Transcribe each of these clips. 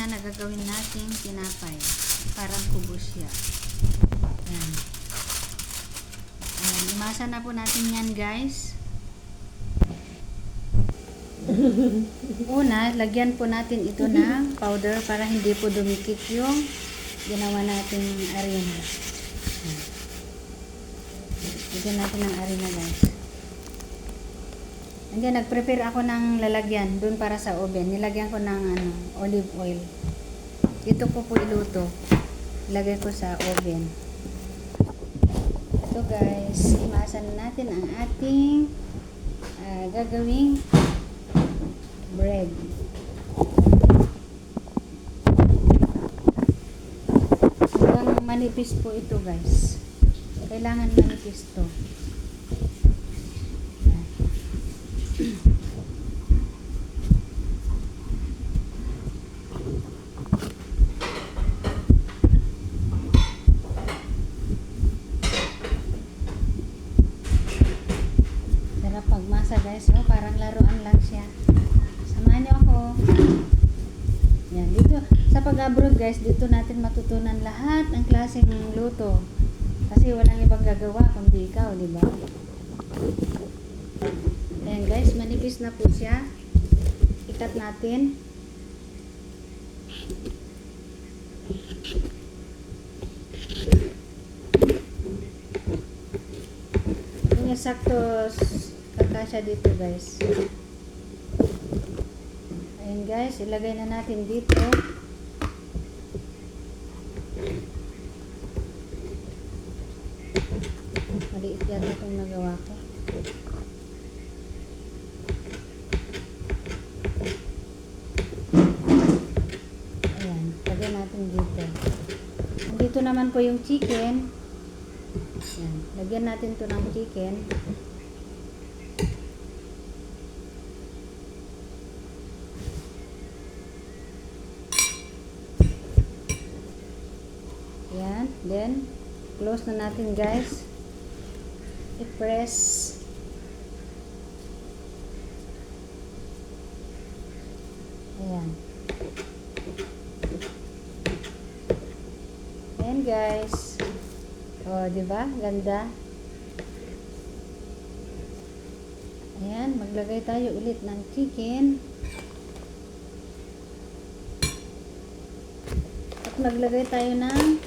na gagawin nating tinapay. Parang kubos siya. Ayan. Ayan. Imasa na po natin yan, guys. Una, lagyan po natin ito ng powder para hindi po dumikit yung ginawa nating arena. Ayan. Lagyan natin ng arena, guys. And then, nag-prepare ako ng lalagyan dun para sa oven. Nilagyan ko ng olive oil. Ito ko po iluto. Ilagay ko sa oven. Ito, guys. Imasan natin ang ating gagawing bread. Hanggang manipis po ito, guys. Kailangan manipis to. Sarap pagmasa, guys. Oh, parang laruan lang siya. Samahan niyo ako. Yan, dito sa pag-abroad, guys, dito natin matutunan lahat ng klaseng luto. Kasi walang ibang gagawa kundi ikaw, di ba? Ayan, guys, manipis na po siya. Ikat natin. Yung sakto kakasya dito, guys. Ayan, guys, ilagay na natin dito. Maliit yata itong nagawa ko. Ayan, lagyan natin dito. Dito naman po yung chicken. Ayan, lagyan natin ito ng chicken. Ayan, then close na natin, guys. I-press. Ayan. Ayan, guys. Oh, di ba? Ganda. Ayan, maglagay tayo ulit ng chicken. At maglagay tayo ng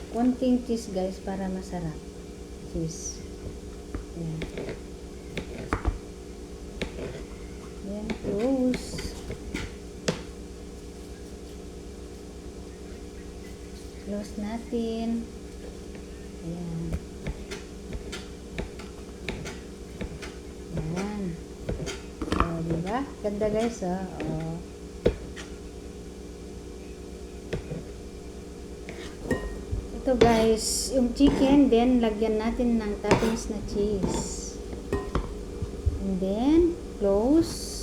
konting cheese, guys, para masarap. Cheese. Ayan. Ayan, close. Close natin. Ayan. Ayan. O, diba? Ganda, guys, oh. O. Ito, guys, yung chicken, then lagyan natin ng toppings na cheese. And then close.